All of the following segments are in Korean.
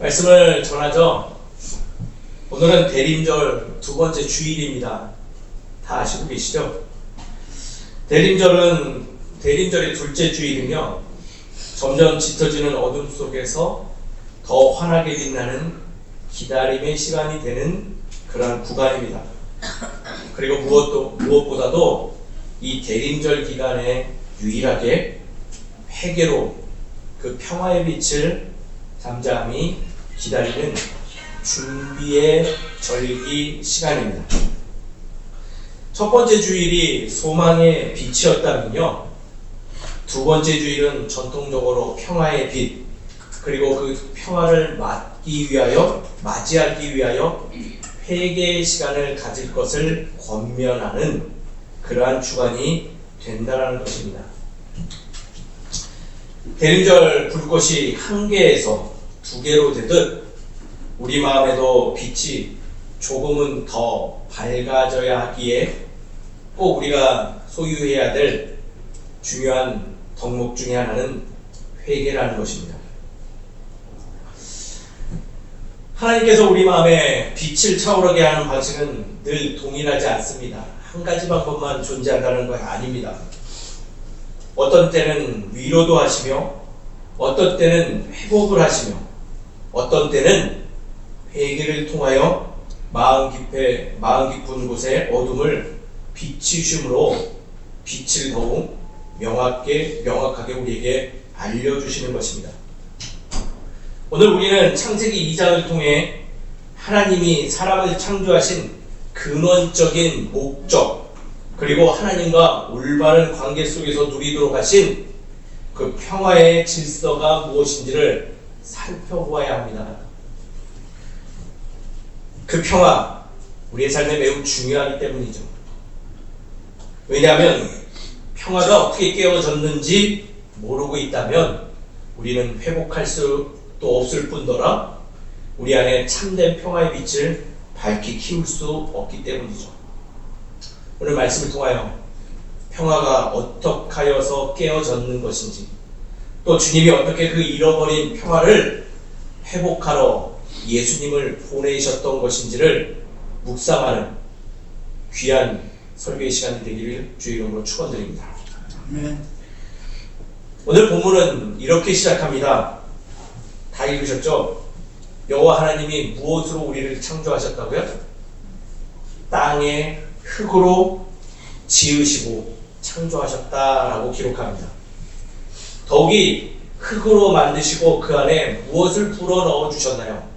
말씀을 전하죠. 오늘은 대림절 두 번째 주일입니다. 다 아시고 계시죠? 대림절의 둘째 주일은요, 점점 짙어지는 어둠 속에서 더 환하게 빛나는 기다림의 시간이 되는 그런 구간입니다. 그리고 무엇보다도 이 대림절 기간에 유일하게 회개로 그 평화의 빛을 잠잠히 기다리는 준비의 절기 시간입니다. 첫 번째 주일이 소망의 빛이었다면요, 두 번째 주일은 전통적으로 평화의 빛, 그리고 그 평화를 맞이하기 위하여 회개의 시간을 가질 것을 권면하는 그러한 주간이 된다는 것입니다. 대림절 불꽃이 한 개에서 두 개로 되듯 우리 마음에도 빛이 조금은 더 밝아져야 하기에 꼭 우리가 소유해야 될 중요한 덕목 중에 하나는 회개라는 것입니다. 하나님께서 우리 마음에 빛을 차오르게 하는 방식은 늘 동일하지 않습니다. 한 가지 방법만 존재한다는 것 아닙니다. 어떤 때는 위로도 하시며, 어떤 때는 회복을 하시며, 어떤 때는 회개를 통하여 마음 깊은 곳의 어둠을 비추심으로 빛을 더욱 명확하게 우리에게 알려주시는 것입니다. 오늘 우리는 창세기 2장을 통해 하나님이 사람을 창조하신 근원적인 목적, 그리고 하나님과 올바른 관계 속에서 누리도록 하신 그 평화의 질서가 무엇인지를 살펴보아야 합니다. 그 평화, 우리의 삶에 매우 중요하기 때문이죠. 왜냐하면 평화가 어떻게 깨어졌는지 모르고 있다면 우리는 회복할 수도 없을 뿐더러 우리 안에 참된 평화의 빛을 밝히 키울 수 없기 때문이죠. 오늘 말씀을 통하여 평화가 어떻게 하여서 깨어졌는 것인지, 또 주님이 어떻게 그 잃어버린 평화를 회복하러 예수님을 보내셨던 것인지를 묵상하는 귀한 설교의 시간이 되기를 주의 이름으로 축원드립니다. 오늘 본문은 이렇게 시작합니다. 다 읽으셨죠? 여호와 하나님이 무엇으로 우리를 창조하셨다고요? 땅의 흙으로 지으시고 창조하셨다라고 기록합니다. 더욱이 흙으로 만드시고 그 안에 무엇을 불어넣어 주셨나요?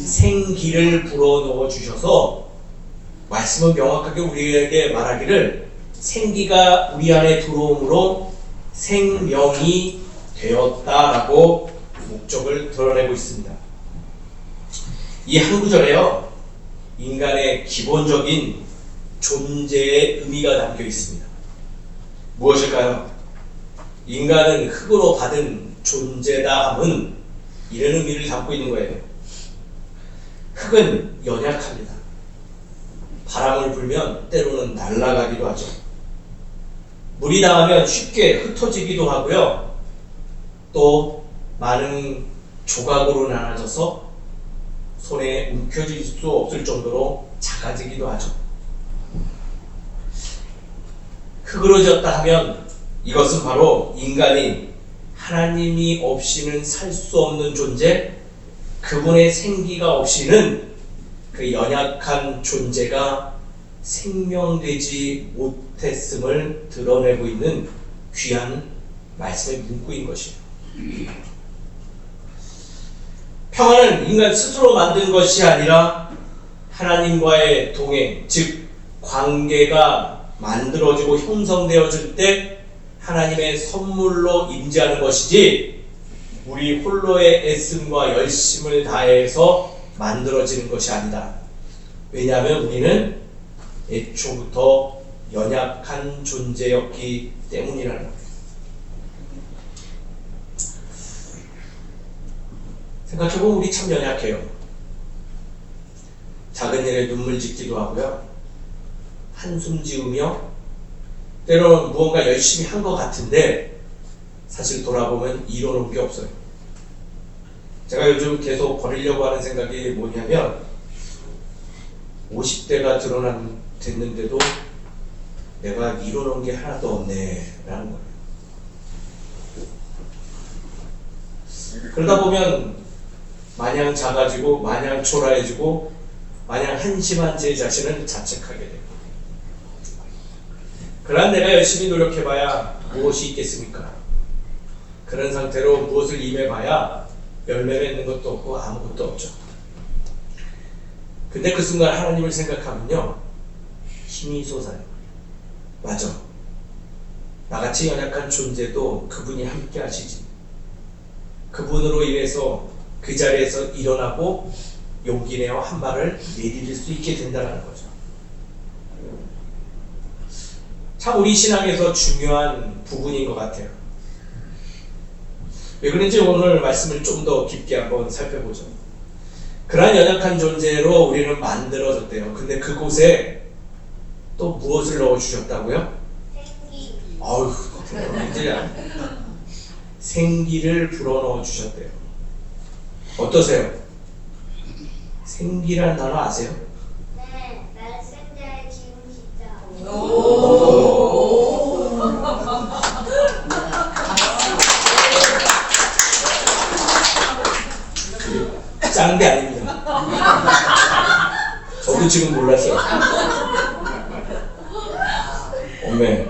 생기를 불어넣어 주셔서 말씀은 명확하게 우리에게 말하기를 생기가 우리 안에 들어옴으로 생명이 되었다라고 목적을 드러내고 있습니다. 이 한 구절에요, 인간의 기본적인 존재의 의미가 담겨 있습니다. 무엇일까요? 인간은 흙으로 받은 존재다 함은 이런 의미를 담고 있는 거예요. 흙은 연약합니다. 바람을 불면 때로는 날아가기도 하죠. 물이 닿으면 쉽게 흩어지기도 하고요. 또 많은 조각으로 나눠져서 손에 움켜쥘 수 없을 정도로 작아지기도 하죠. 흙으로 지었다 하면 이것은 바로 인간이 하나님이 없이는 살 수 없는 존재, 그분의 생기가 없이는 그 연약한 존재가 생명되지 못했음을 드러내고 있는 귀한 말씀의 문구인 것이에요. 평화는 인간 스스로 만든 것이 아니라 하나님과의 동행, 즉 관계가 만들어지고 형성되어질 때 하나님의 선물로 임재하는 것이지 우리 홀로의 애씀과 열심을 다해서 만들어지는 것이 아니다. 왜냐하면 우리는 애초부터 연약한 존재였기 때문이라는 거예요. 생각해보면 우리 참 연약해요. 작은 일에 눈물 짓기도 하고요, 한숨 지으며 때로는 무언가 열심히 한 것 같은데 사실 돌아보면 이뤄놓은 게 없어요. 제가 요즘 계속 버리려고 하는 생각이 뭐냐면 50대가 됐는데도 내가 이뤄놓은 게 하나도 없네 라는 거예요. 그러다 보면 마냥 작아지고 마냥 초라해지고 마냥 한심한 제 자신을 자책하게 되고, 그러나 내가 열심히 노력해봐야 무엇이 있겠습니까? 그런 상태로 무엇을 임해봐야 열매 맺는 것도 없고 아무것도 없죠. 근데 그 순간 하나님을 생각하면요, 힘이 솟아요. 맞아, 나같이 연약한 존재도 그분이 함께 하시지. 그분으로 인해서 그 자리에서 일어나고 용기 내어 한 발을 내디딜 수 있게 된다는 거죠. 참 우리 신앙에서 중요한 부분인 것 같아요. 왜 그런지 오늘 말씀을 좀 더 깊게 한번 살펴보죠. 그러한 연약한 존재로 우리는 만들어졌대요. 근데 그곳에 또 무엇을 넣어주셨다고요? 생기. 아유, 이제 생기를 불어넣어 주셨대요. 어떠세요? 생기라는 단어 아세요? 네, 말씀자의 기운 진짜. 짠게 아닙니다. 저도 지금 몰랐어요. 어메,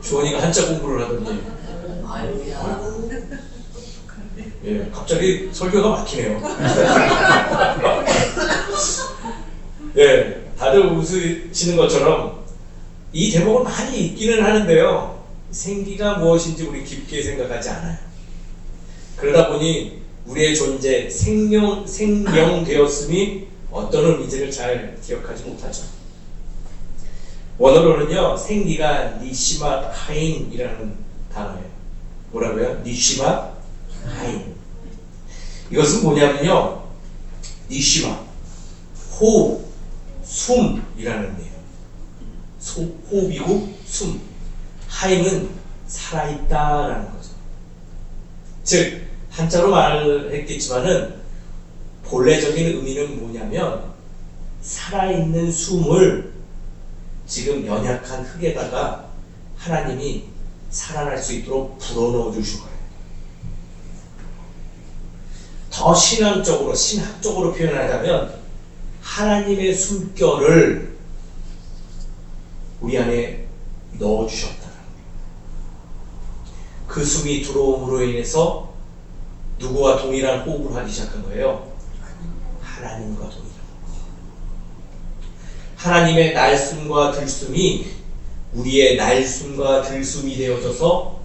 주원이가 한자 공부를 하더니 예, 갑자기 설교가 막히네요. 예, 다들 웃으시는 것처럼 이 대목을 많이 읽기는 하는데요, 생기가 무엇인지 우리 깊게 생각하지 않아요. 그러다 보니 우리의 존재, 생명되었음이 어떤 의미인지를 잘 기억하지 못하죠. 원어로는요, 생기가 니시마 하인이라는 단어예요. 뭐라고요? 니시마 하인. 이것은 뭐냐면요, 니시마, 호흡, 숨이라는 의미예요. 호흡이고 숨. 하인은 살아있다라는 거죠. 즉, 한자로 말했겠지만은 본래적인 의미는 뭐냐면 살아있는 숨을 지금 연약한 흙에다가 하나님이 살아날 수 있도록 불어넣어 주신 거예요. 더 신앙적으로, 신학적으로 표현하자면 하나님의 숨결을 우리 안에 넣어 주셨다는 거예요. 그 숨이 들어옴으로 인해서 누구와 동일한 호흡을 하기 시작한 거예요? 하나님과 동일한. 하나님의 날숨과 들숨이 우리의 날숨과 들숨이 되어져서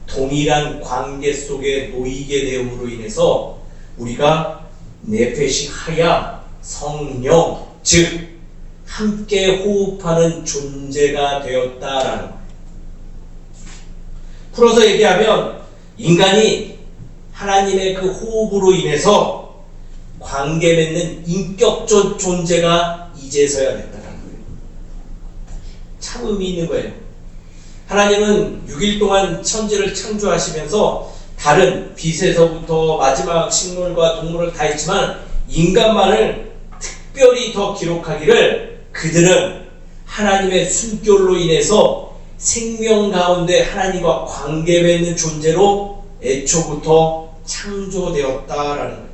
동일한 관계 속에 놓이게 되음으로 인해서 우리가 네페시 하야, 성령, 즉 함께 호흡하는 존재가 되었다라는 거예요. 풀어서 얘기하면 인간이 하나님의 그 호흡으로 인해서 관계 맺는 인격적 존재가 이제서야 됐다는 거예요. 참 의미 있는 거예요. 하나님은 6일 동안 천지를 창조하시면서 다른 빛에서부터 마지막 식물과 동물을 다 했지만 인간만을 특별히 더 기록하기를 그들은 하나님의 숨결로 인해서 생명 가운데 하나님과 관계 맺는 존재로 애초부터 창조되었다라는 거예요.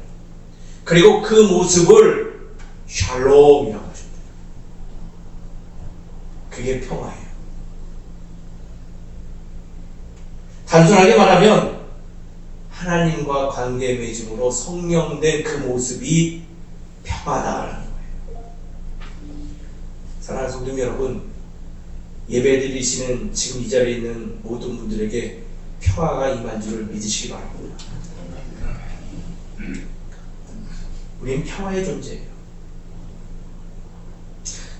그리고 그 모습을 샬롬이라고 하십니다. 그게 평화예요. 단순하게 말하면 하나님과 관계 맺음으로 성령된 그 모습이 평화다라는 거예요. 사랑하는 성도 여러분, 예배드리시는 지금 이 자리에 있는 모든 분들에게 평화가 임한 줄을 믿으시기 바랍니다. 우리는 평화의 존재예요.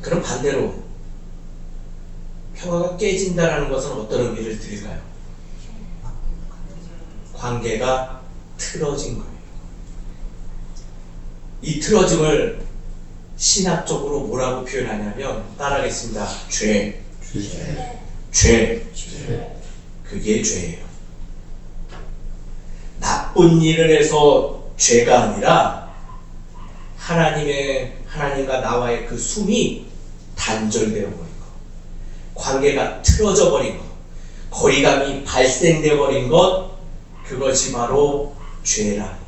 그럼 반대로 평화가 깨진다는 것은 어떤 의미를 드릴까요? 관계가 틀어진 거예요. 이 틀어짐을 신학적으로 뭐라고 표현하냐면, 따라하겠습니다. 죄. 그게 죄예요. 나쁜 일을 해서 죄가 아니라 하나님과 나와의 그 숨이 단절되어 버린 것, 관계가 틀어져 버린 것, 거리감이 발생되어 버린 것, 그것이 바로 죄라는 거예요.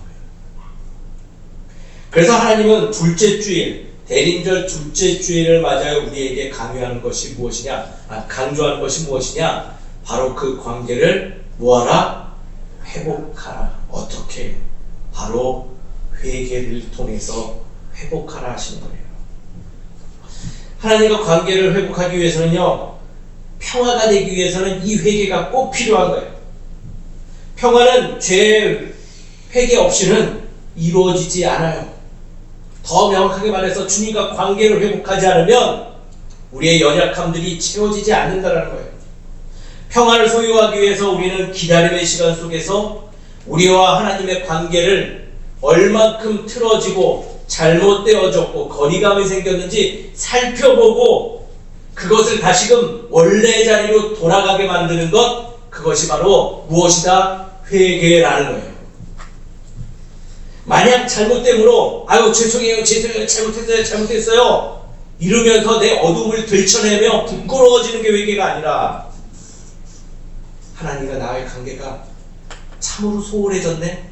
그래서 하나님은 둘째 주일, 대림절 둘째 주일을 맞아요 우리에게 강요하는 것이 무엇이냐, 강조하는 것이 무엇이냐, 바로 그 관계를 뭐하라? 회복하라. 어떻게? 바로 회개를 통해서 회복하라 하시는 거예요. 하나님과 관계를 회복하기 위해서는요, 평화가 되기 위해서는 이 회개가 꼭 필요한 거예요. 평화는 죄 회개 없이는 이루어지지 않아요. 더 명확하게 말해서 주님과 관계를 회복하지 않으면 우리의 연약함들이 채워지지 않는다는 거예요. 평화를 소유하기 위해서 우리는 기다림의 시간 속에서 우리와 하나님의 관계를 얼만큼 틀어지고 잘못되어졌고 거리감이 생겼는지 살펴보고 그것을 다시금 원래의 자리로 돌아가게 만드는 것, 그것이 바로 무엇이다? 회개라는 거예요. 만약 잘못됨으로 아유 죄송해요 잘못했어요 이러면서 내 어둠을 들춰내며 부끄러워지는 게 회개가 아니라, 하나님과 나의 관계가 참으로 소홀해졌네,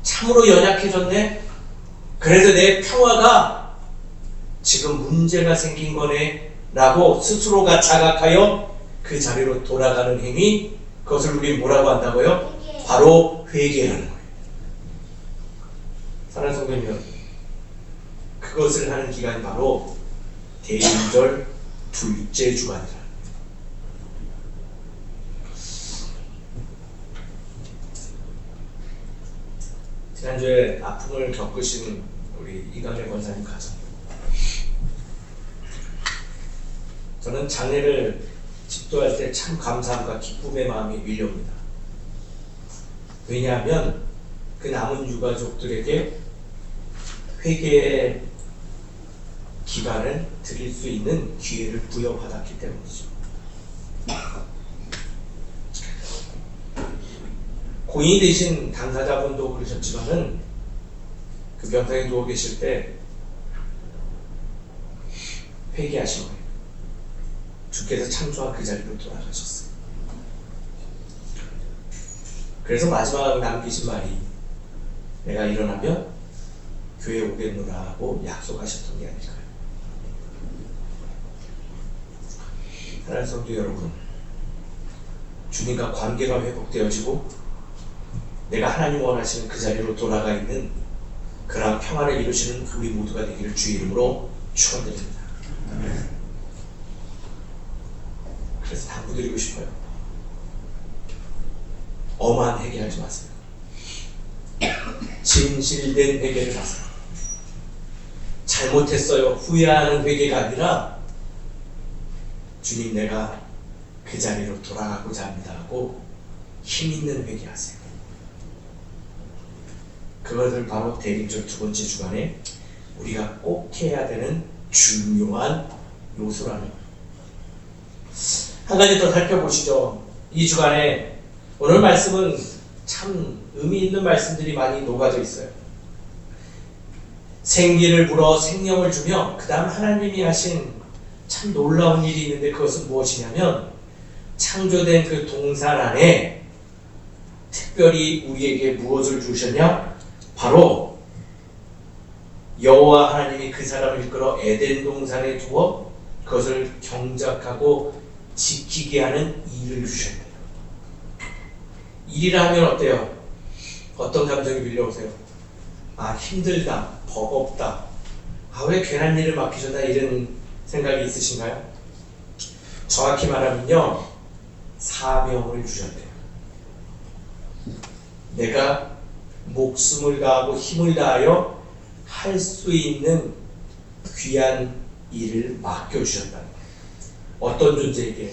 참으로 연약해졌네, 그래서 내 평화가 지금 문제가 생긴 거네 라고 스스로가 자각하여 그 자리로 돌아가는 행위, 그것을 우리 뭐라고 한다고요? 바로 회개라는 거예요. 사랑하는 성도 여러분, 그것을 하는 기간이 바로 대림절 둘째 주간이라. 지난주에 아픔을 겪으신 우리 이강래 권사님 가정, 저는 장례를 집도할 때 참 감사함과 기쁨의 마음이 밀려옵니다. 왜냐하면 그 남은 유가족들에게 회개의 기간을 드릴 수 있는 기회를 부여받았기 때문이죠. 고인이 되신 당사자분도 그러셨지만은 그 병상에 누워 계실 때 회개하신 거예요. 주께서 창조한 그 자리로 돌아가셨어요. 그래서 마지막 남기신 말이 내가 일어나면 교회에 오겠노라 하고 약속하셨던 게 아닐까요? 하나님 성도 여러분, 주님과 관계가 회복되어지고 내가 하나님 원하시는 그 자리로 돌아가 있는 그러한 평화를 이루시는 우리 모두가 되기를 주의 이름으로 축원드립니다. 그래서 당부드리고 싶어요. 엄한 회개하지 마세요. 진실된 회개를 하세요. 잘못했어요 후회하는 회개가 아니라 주님 내가 그 자리로 돌아가고자 합니다 하고 힘있는 회개하세요. 그것을 바로 대림절 두 번째 주간에 우리가 꼭 해야 되는 중요한 요소라는 거예요. 한 가지 더 살펴보시죠. 이 주간에 오늘 말씀은 참 의미 있는 말씀들이 많이 녹아져 있어요. 생기를 불어 생명을 주며 그 다음 하나님이 하신 참 놀라운 일이 있는데, 그것은 무엇이냐면 창조된 그 동산 안에 특별히 우리에게 무엇을 주셨냐? 바로 여호와 하나님이 그 사람을 이끌어 에덴 동산에 두어 그것을 경작하고 지키게 하는 일을 주셨네요. 일이라 하면 어때요? 어떤 감정이 밀려오세요? 아, 힘들다, 버겁다, 아, 왜 괜한 일을 맡기셨나, 이런 생각이 있으신가요? 정확히 말하면요, 사명을 주셨대요. 내가 목숨을 다하고 힘을 다하여 할 수 있는 귀한 일을 맡겨주셨다는 거예요. 어떤 존재에게?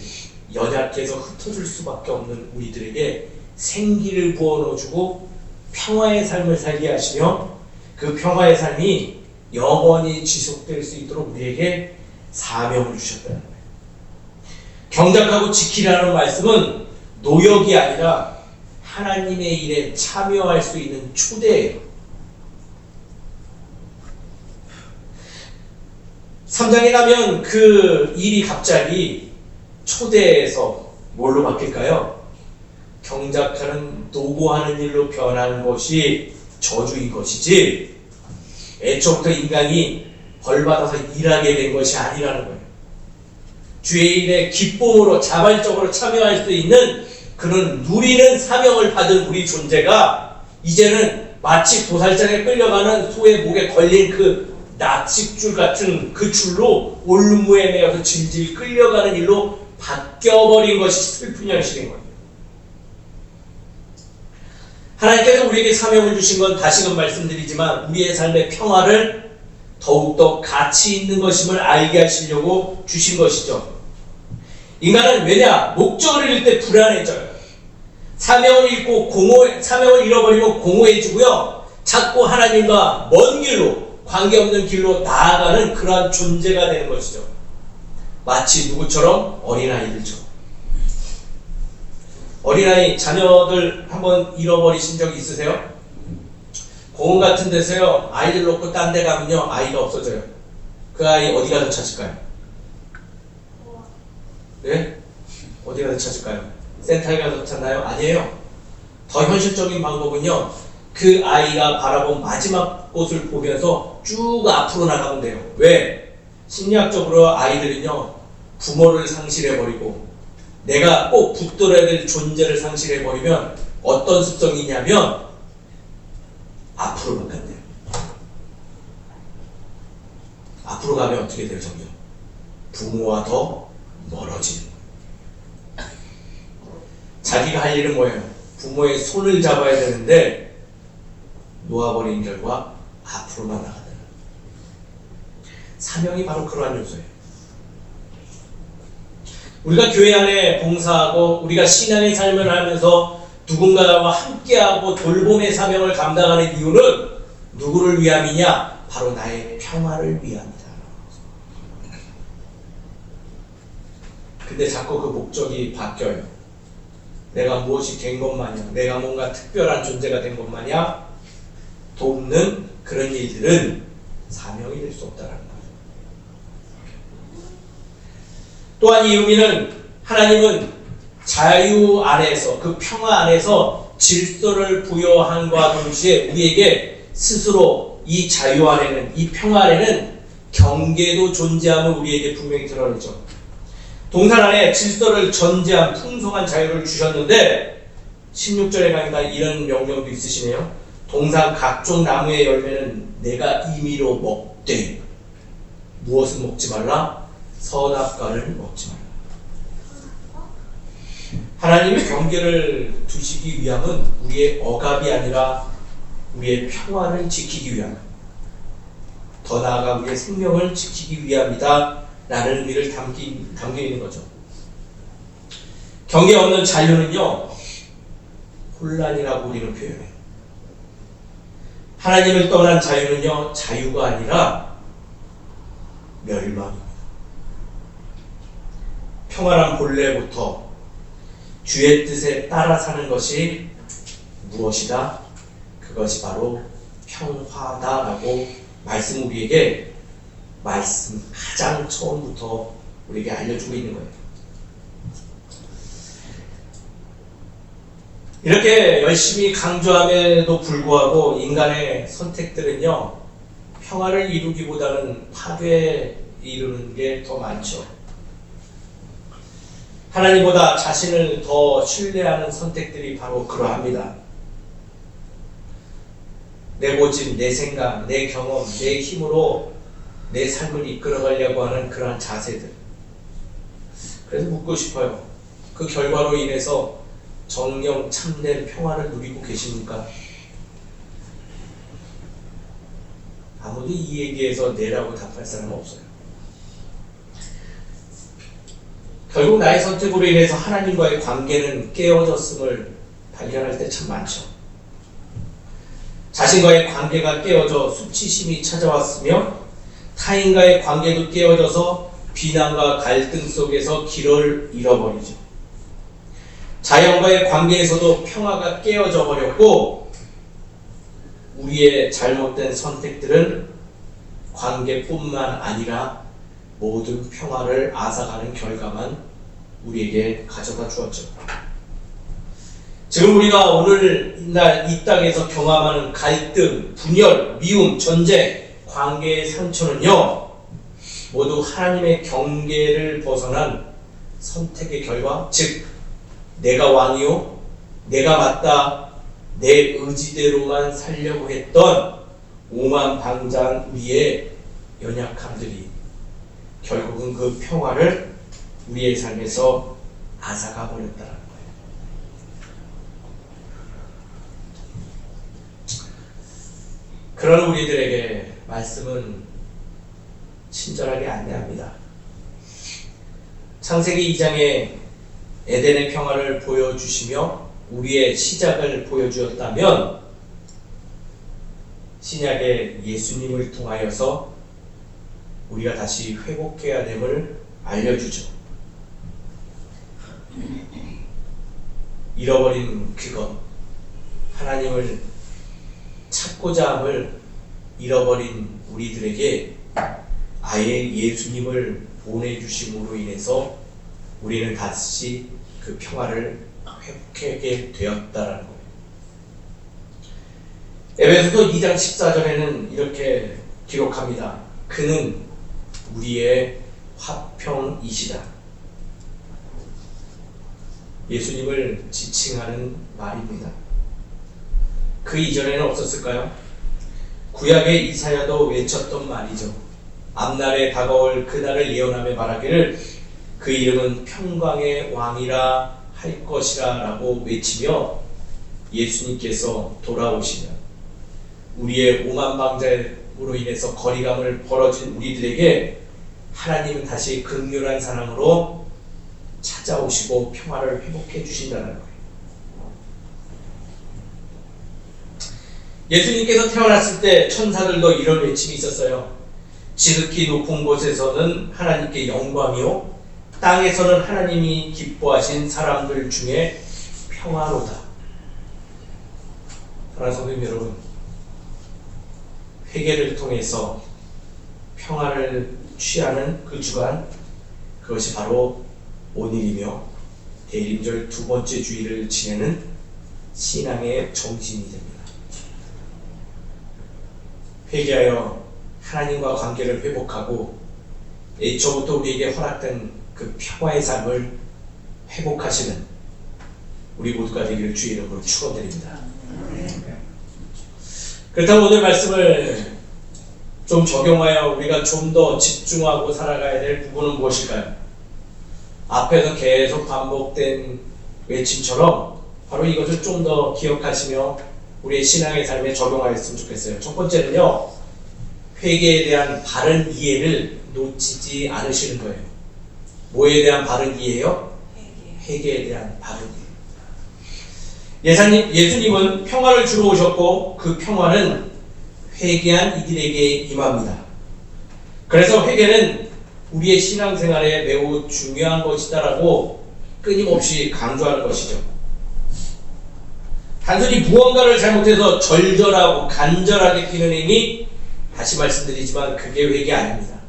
연약해서 흩어질 수밖에 없는 우리들에게 생기를 부어 넣어주고 평화의 삶을 살게 하시며 그 평화의 삶이 영원히 지속될 수 있도록 우리에게 사명을 주셨다는 거예요. 경작하고 지키라는 말씀은 노역이 아니라 하나님의 일에 참여할 수 있는 초대예요. 3장에 가면 그 일이 갑자기 초대에서 뭘로 바뀔까요? 경작하는 노고하는 일로 변한 것이 저주인 것이지 애초부터 인간이 벌받아서 일하게 된 것이 아니라는 거예요. 주의 일에 기쁨으로 자발적으로 참여할 수 있는 그런 누리는 사명을 받은 우리 존재가 이제는 마치 도살장에 끌려가는 소의 목에 걸린 그 납식줄 같은 그 줄로 올무에 매어서 질질 끌려가는 일로 바뀌어버린 것이 슬픈 현실인 거예요. 하나님께서 우리에게 사명을 주신 건 다시금 말씀드리지만 우리의 삶의 평화를 더욱더 가치 있는 것임을 알게 하시려고 주신 것이죠. 인간은 왜냐? 목적을 잃을 때 불안해져요. 사명을 잃어버리면 공허해지고요. 자꾸 하나님과 먼 길로, 관계없는 길로 나아가는 그러한 존재가 되는 것이죠. 마치 누구처럼? 어린아이들처럼. 어린아이 자녀들 한번 잃어버리신 적 있으세요? 공원 같은 데서요, 아이들 놓고 딴 데 가면요, 아이가 없어져요. 그 아이 어디 가서 찾을까요? 네? 어디 가서 찾을까요? 센터에 가서 찾나요? 아니에요. 더 현실적인 방법은요, 그 아이가 바라본 마지막 곳을 보면서 쭉 앞으로 나가면 돼요. 왜? 심리학적으로 아이들은요, 부모를 상실해버리고 내가 꼭 붙들어야 될 존재를 상실해버리면 어떤 습성이 있냐면 앞으로만 간대요. 앞으로 가면 어떻게 돼요, 점점? 부모와 더 멀어지는 거예요. 자기가 할 일은 뭐예요? 부모의 손을 잡아야 되는데 놓아버린 결과 앞으로만 나가는 거예요. 사명이 바로 그러한 요소예요. 우리가 교회 안에 봉사하고 우리가 신앙의 삶을 하면서 누군가와 함께하고 돌봄의 사명을 감당하는 이유는 누구를 위함이냐? 바로 나의 평화를 위함이다. 근데 자꾸 그 목적이 바뀌어요. 내가 무엇이 된 것 마냥, 내가 뭔가 특별한 존재가 된 것 마냥 돕는 그런 일들은 사명이 될 수 없다는 거예요. 또한 이 의미는 하나님은 자유 안에서, 그 평화 안에서 질서를 부여함과 동시에 우리에게 스스로 이 자유 안에는, 이 평화 안에는 경계도 존재함을 우리에게 분명히 드러내죠. 동산 안에 질서를 전제한 풍성한 자유를 주셨는데 16절에 가니까 이런 명령도 있으시네요. 동산 각종 나무의 열매는 내가 임의로 먹되 무엇은 먹지 말라? 선악과를 먹지 말라. 하나님이 경계를 두시기 위함은 우리의 억압이 아니라 우리의 평화를 지키기 위함, 더 나아가 우리의 생명을 지키기 위함이다 라는 의미를 담겨 있는 거죠. 경계 없는 자유는요, 혼란이라고 우리는 표현해요. 하나님을 떠난 자유는요, 자유가 아니라 멸망입니다. 평안한 본래부터 주의 뜻에 따라 사는 것이 무엇이다? 그것이 바로 평화다라고 말씀 우리에게 말씀 가장 처음부터 우리에게 알려주고 있는 거예요. 이렇게 열심히 강조함에도 불구하고 인간의 선택들은요, 평화를 이루기보다는 파괴에 이루는 게 더 많죠. 하나님보다 자신을 더 신뢰하는 선택들이 바로 그러합니다. 내 고집, 내 생각, 내 경험, 내 힘으로 내 삶을 이끌어가려고 하는 그러한 자세들. 그래서 묻고 싶어요. 그 결과로 인해서 정령 참된 평화를 누리고 계십니까? 아무도 이 얘기에서 네라고 답할 사람은 없어요. 결국 나의 선택으로 인해서 하나님과의 관계는 깨어졌음을 발견할 때 참 많죠. 자신과의 관계가 깨어져 수치심이 찾아왔으며 타인과의 관계도 깨어져서 비난과 갈등 속에서 길을 잃어버리죠. 자연과의 관계에서도 평화가 깨어져 버렸고 우리의 잘못된 선택들은 관계뿐만 아니라 모든 평화를 앗아가는 결과만 우리에게 가져다 주었죠. 지금 우리가 오늘날 이 땅에서 경험하는 갈등, 분열, 미움, 전쟁, 관계의 상처는요, 모두 하나님의 경계를 벗어난 선택의 결과, 즉 내가 왕이요, 내가 맞다, 내 의지대로만 살려고 했던 오만방자한 우리의 연약함들이 결국은 그 평화를 우리의 삶에서 앗아가 버렸다는 거예요. 그런 우리들에게 말씀은 친절하게 안내합니다. 창세기 2장에 에덴의 평화를 보여주시며 우리의 시작을 보여주었다면 신약의 예수님을 통하여서 우리가 다시 회복해야 됨을 알려주죠. 잃어버린 그것, 하나님을 찾고자 함을 잃어버린 우리들에게 아예 예수님을 보내주심으로 인해서 우리는 다시 그 평화를 회복하게 되었다라는 거예요. 에베소서 2장 14절에는 이렇게 기록합니다. 그는 우리의 화평이시다. 예수님을 지칭하는 말입니다. 그 이전에는 없었을까요? 구약의 이사야도 외쳤던 말이죠. 앞날에 다가올 그날을 예언하며 말하기를 그 이름은 평강의 왕이라 할 것이라 라고 외치며 예수님께서 돌아오시면 우리의 오만방자로 인해서 거리감을 벌어진 우리들에게 하나님은 다시 긍휼한 사랑으로 찾아오시고 평화를 회복해 주신다는 거예요. 예수님께서 태어났을 때 천사들도 이런 외침이 있었어요. 지극히 높은 곳에서는 하나님께 영광이요, 땅에서는 하나님이 기뻐하신 사람들 중에 평화로다. 사랑하는 성도님 여러분, 회개를 통해서 평화를 취하는 그 주간, 그것이 바로 오늘이며 대림절 두 번째 주일을 지내는 신앙의 정신이 됩니다. 회개하여 하나님과 관계를 회복하고 애초부터 우리에게 허락된 그 평화의 삶을 회복하시는 우리 모두가 되기를 주의 이름으로 축원드립니다. 그렇다면 오늘 말씀을 좀 적용하여 우리가 좀 더 집중하고 살아가야 될 부분은 무엇일까요? 앞에서 계속 반복된 외침처럼 바로 이것을 좀 더 기억하시며 우리의 신앙의 삶에 적용하였으면 좋겠어요. 첫 번째는요, 회개에 대한 바른 이해를 놓치지 않으시는 거예요. 뭐에 대한 바른 이해요? 회개에 대한 바른 이해. 예수님은 평화를 주러 오셨고 그 평화는 회개한 이들에게 임합니다. 그래서 회개는 우리의 신앙생활에 매우 중요한 것이다라고 끊임없이 강조하는 것이죠. 단순히 무언가를 잘못해서 절절하고 간절하게 피는 행위, 다시 말씀드리지만 그게 회개 아닙니다.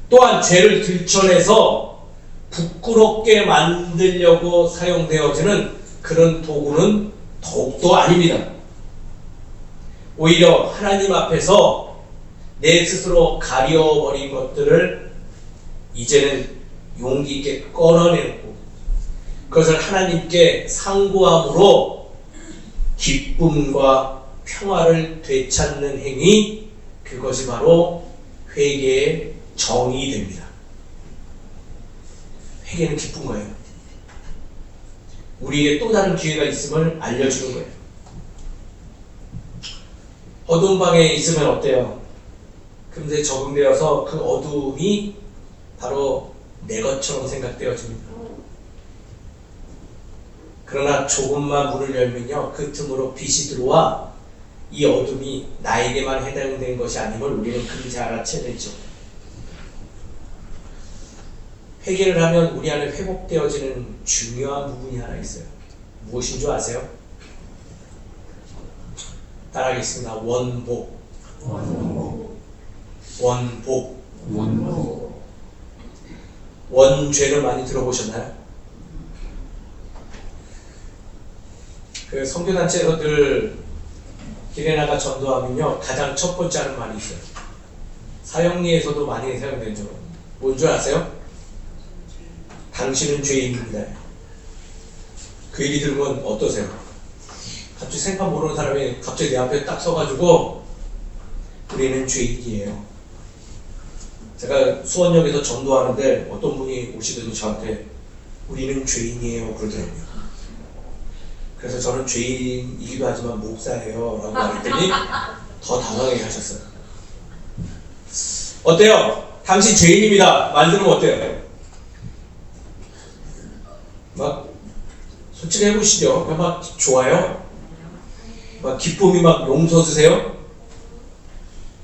또한 죄를 들춰내서 부끄럽게 만들려고 사용되어지는 그런 도구는 더욱더 아닙니다. 오히려 하나님 앞에서 내 스스로 가려버린 것들을 이제는 용기 있게 꺼내내고 그것을 하나님께 상고함으로 기쁨과 평화를 되찾는 행위, 그것이 바로 회개의 정의 됩니다. 회개는 기쁜 거예요. 우리에게 또 다른 기회가 있음을 알려주는 거예요. 어두운 방에 있으면 어때요? 금세 적응되어서 그 어두움이 바로 내 것처럼 생각되어집니다. 그러나 조금만 문을 열면요, 그 틈으로 빛이 들어와 이 어둠이 나에게만 해당된 것이 아님을 우리는 금세 알아채내죠. 회개를 하면 우리 안에 회복되어지는 중요한 부분이 하나 있어요. 무엇인 줄 아세요? 따라하겠습니다. 원복. 원복. 원죄는 많이 들어보셨나요? 그 선교단체에서 늘 길에 나가 전도하면요 가장 첫 번째 하는 말이 있어요. 사형리에서도 많이 사용되죠. 뭔 줄 아세요? 당신은 죄인입니다. 그 얘기 들으면 어떠세요? 갑자기 생판 모르는 사람이 갑자기 내 앞에 딱 서가지고 우리는 죄인이에요. 제가 수원역에서 전도하는데 어떤 분이 오시더니 저한테 우리는 죄인이에요 그러더라고요. 그래서 저는 죄인이기도 하지만 목사예요 라고 말했더니 더 당황하게 하셨어요. 어때요? 당신 죄인입니다 말 들으면 어때요? 막 솔직히 해보시죠. 막 좋아요? 막 기쁨이 막 용서주세요?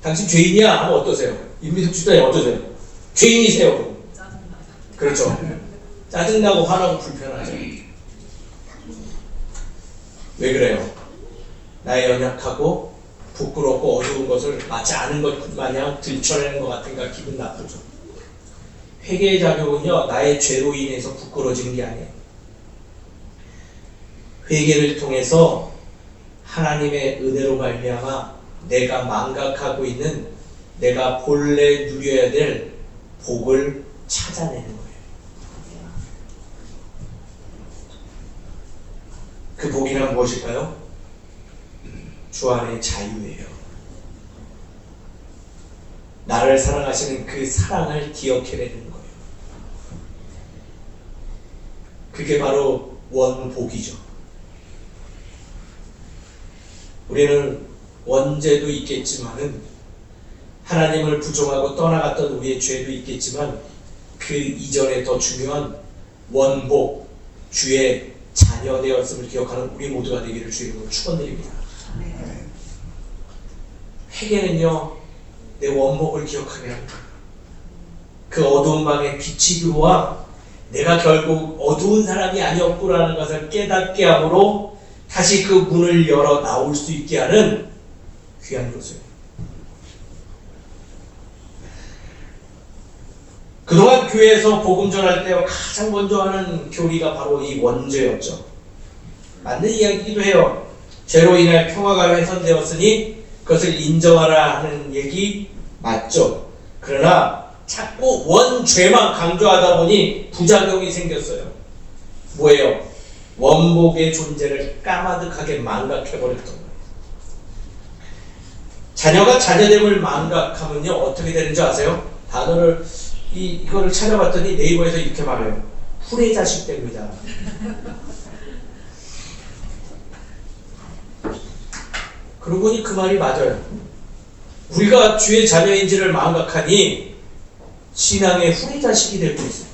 당신 죄인이야 하면 어떠세요? 임미숙 집사님 어떠세요? 죄인이세요. 그렇죠. 짜증나고 화나고 불편하죠. 왜 그래요? 나의 연약하고 부끄럽고 어두운 것을 마치 아는 것 마냥 들춰내는 것 같은가 기분 나쁘죠. 회개의 작용은요 나의 죄로 인해서 부끄러지는 게 아니에요. 회개를 통해서 하나님의 은혜로 말미암아 내가 망각하고 있는 내가 본래 누려야 될 복을 찾아내는 거예요. 그 복이란 무엇일까요? 주 안의 자유예요. 나를 사랑하시는 그 사랑을 기억해내는 거예요. 그게 바로 원복이죠. 우리는 원죄도 있겠지만은 하나님을 부정하고 떠나갔던 우리의 죄도 있겠지만 그 이전에 더 중요한 원복, 주의 자녀 되었음을 기억하는 우리 모두가 되기를 주의 이름으로 축원드립니다. 회개는요 내 원복을 기억하게 합니다. 그 어두운 방에 빛이 들어와 내가 결국 어두운 사람이 아니었구라는 것을 깨닫게 함으로 다시 그 문을 열어 나올 수 있게 하는 귀한 요소예요. 그동안 교회에서 복음 전할 때 가장 먼저 하는 교리가 바로 이 원죄였죠. 맞는 이야기이기도 해요. 죄로 인해 평화가 훼손되었으니 그것을 인정하라 하는 얘기 맞죠. 그러나 자꾸 원죄만 강조하다 보니 부작용이 생겼어요. 뭐예요? 원복의 존재를 까마득하게 망각해버렸던 거예요. 자녀가 자녀됨을 망각하면요 어떻게 되는 줄 아세요? 단어를 이거를 찾아봤더니 네이버에서 이렇게 말해요. 후레 자식 됩니다. 그러고 보니 그 말이 맞아요. 우리가 주의 자녀인지를 망각하니 신앙의 후레 자식이 되고 있어요.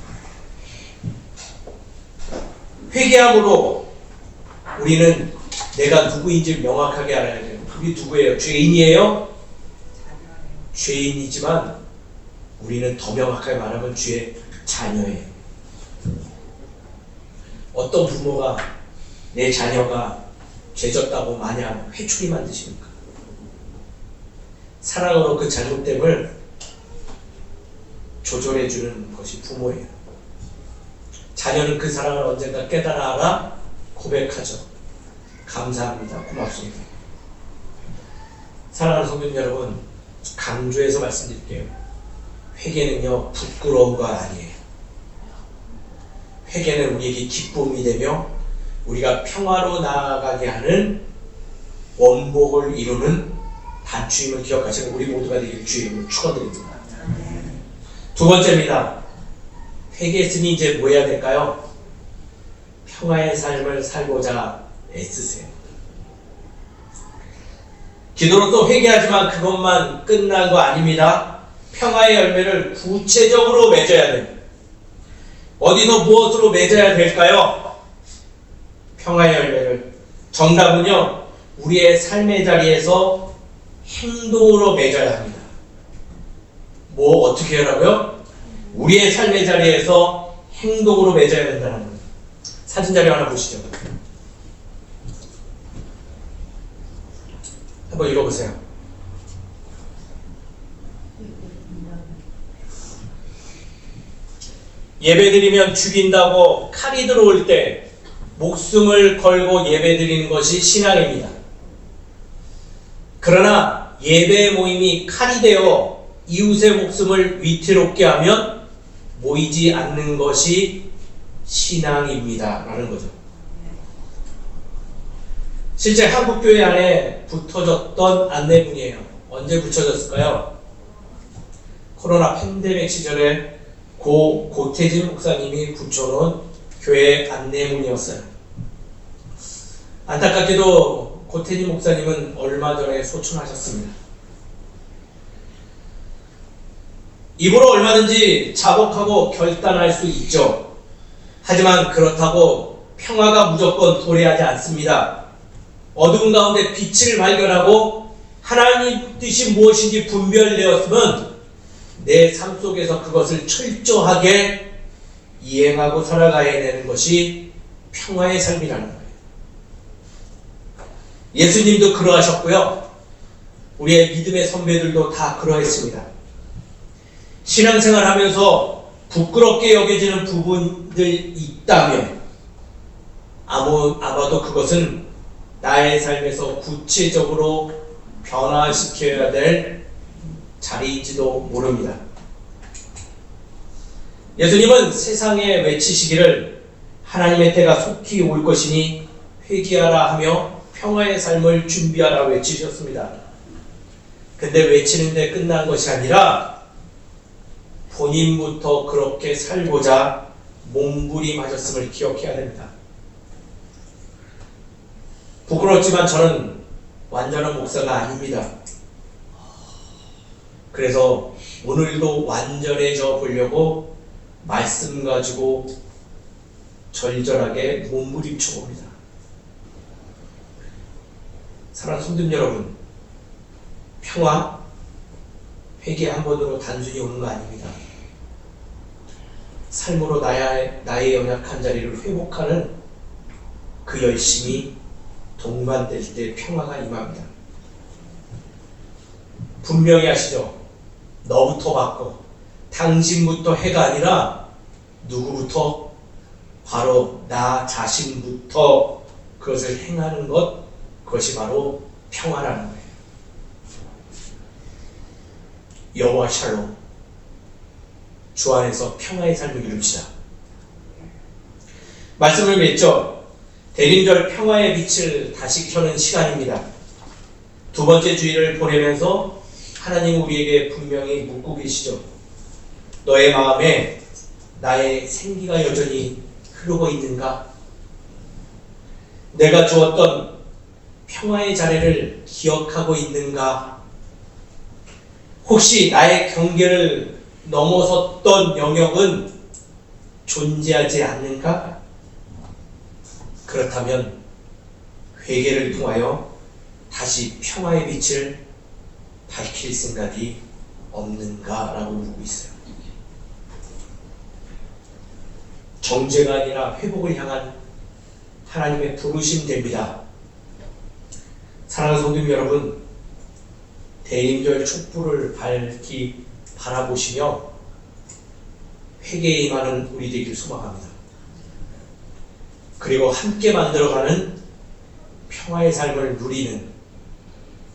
회개함으로 우리는 내가 누구인지 명확하게 알아야 돼요. 우리 누구예요? 죄인이에요? 죄인이지만 우리는 더 명확하게 말하면 주의 자녀예요. 어떤 부모가 내 자녀가 죄졌다고 마냥 회초리 만드십니까? 사랑으로 그 잘못됨을 조절해주는 것이 부모예요. 자녀는 그 사랑을 언젠가 깨달아 알아 고백하죠. 감사합니다. 고맙습니다. 사랑하는 성도 여러분, 강조해서 말씀드릴게요. 회개는요 부끄러움과 아니에요. 회개는 우리에게 기쁨이 되며 우리가 평화로 나아가게 하는 원복을 이루는 단추임을 기억하시는 우리 모두가 되기를 주의 이름으로 축원드립니다. 두 번째입니다. 회개했으니 이제 뭐 해야 될까요? 평화의 삶을 살고자 애쓰세요. 기도로 또 회개하지만 그것만 끝난 거 아닙니다. 평화의 열매를 구체적으로 맺어야 돼요. 어디서 무엇으로 맺어야 될까요? 평화의 열매를. 정답은요, 우리의 삶의 자리에서 행동으로 맺어야 합니다. 뭐 어떻게 하라고요? 우리의 삶의 자리에서 행동으로 맺어야 된다는 거예요. 사진 자료 하나 보시죠. 한번 읽어보세요. 예배드리면 죽인다고 칼이 들어올 때 목숨을 걸고 예배드리는 것이 신앙입니다. 그러나 예배 모임이 칼이 되어 이웃의 목숨을 위태롭게 하면 모이지 않는 것이 신앙입니다. 라는 거죠. 실제 한국교회 안에 붙어졌던 안내문이에요. 언제 붙여졌을까요? 코로나 팬데믹 시절에 고태진 목사님이 붙여놓은 교회 안내문이었어요. 안타깝게도 고태진 목사님은 얼마 전에 소천하셨습니다. 입으로 얼마든지 자복하고 결단할 수 있죠. 하지만 그렇다고 평화가 무조건 도래하지 않습니다. 어둠 가운데 빛을 발견하고 하나님 뜻이 무엇인지 분별되었으면 내 삶 속에서 그것을 철저하게 이행하고 살아가야 되는 것이 평화의 삶이라는 거예요. 예수님도 그러하셨고요. 우리의 믿음의 선배들도 다 그러했습니다. 신앙생활 하면서 부끄럽게 여겨지는 부분들이 있다면 아마도 그것은 나의 삶에서 구체적으로 변화시켜야 될 자리인지도 모릅니다. 예수님은 세상에 외치시기를 하나님의 때가 속히 올 것이니 회개하라 하며 평화의 삶을 준비하라 외치셨습니다. 근데 외치는데 끝난 것이 아니라 본인부터 그렇게 살고자 몸부림하셨음을 기억해야 됩니다. 부끄럽지만 저는 완전한 목사가 아닙니다. 그래서 오늘도 완전해져 보려고 말씀 가지고 절절하게 몸부림쳐 봅니다. 사랑하는 성도 여러분, 평화, 회개 한 번으로 단순히 오는 거 아닙니다. 삶으로 나의 연약한 자리를 회복하는 그 열심이 동반될 때 평화가 임합니다. 분명히 하시죠. 너부터 바꿔. 당신부터 해가 아니라 누구부터? 바로 나 자신부터 그것을 행하는 것, 그것이 바로 평화라는 거예요. 여호와 샬롬, 주 안에서 평화의 삶을 이룹시다. 말씀을 맺죠. 대림절 평화의 빛을 다시 켜는 시간입니다. 두 번째 주일을 보내면서 하나님 우리에게 분명히 묻고 계시죠. 너의 마음에 나의 생기가 여전히 흐르고 있는가? 내가 주었던 평화의 자리를 기억하고 있는가? 혹시 나의 경계를 넘어섰던 영역은 존재하지 않는가? 그렇다면 회개를 통하여 다시 평화의 빛을 밝힐 생각이 없는가라고 묻고 있어요. 정죄가 아니라 회복을 향한 하나님의 부르심 됩니다. 사랑하는 성도 여러분, 대림절 촛불을 밝히 바라보시며 회개에 임하는 우리 되기를 소망합니다. 그리고 함께 만들어가는 평화의 삶을 누리는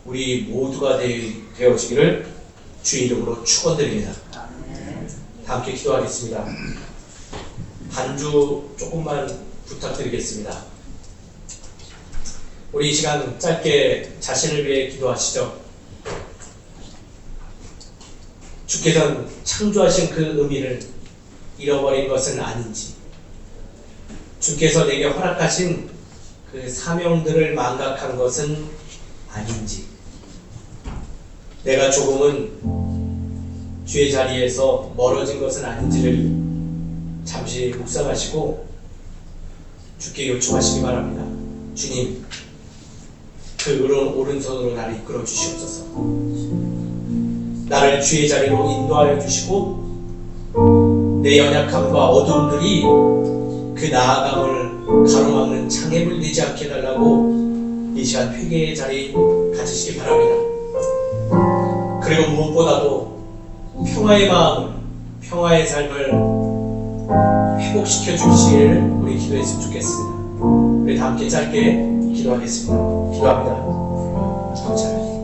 우리 모두가 되어지기를 주의 이름으로 축원드립니다. 다 함께 기도하겠습니다. 반주 조금만 부탁드리겠습니다. 우리 이 시간 짧게 자신을 위해 기도하시죠. 주께서는 창조하신 그 의미를 잃어버린 것은 아닌지, 주께서 내게 허락하신 그 사명들을 망각한 것은 아닌지, 내가 조금은 주의 자리에서 멀어진 것은 아닌지를 잠시 묵상하시고 주께 요청하시기 바랍니다. 주님, 그 의로운 오른손으로 나를 이끌어 주시옵소서. 나를 주의 자리로 인도하여 주시고 내 연약함과 어둠들이 그 나아감을 가로막는 장애물 되지 않게 해달라고 이 시간 회개의 자리 가지시기 바랍니다. 그리고 무엇보다도 평화의 마음을, 평화의 삶을 회복시켜 주시기를 우리 기도했으면 좋겠습니다. 우리 다 함께 짧게 기도하겠습니다. 기도합니다. 감사합니다.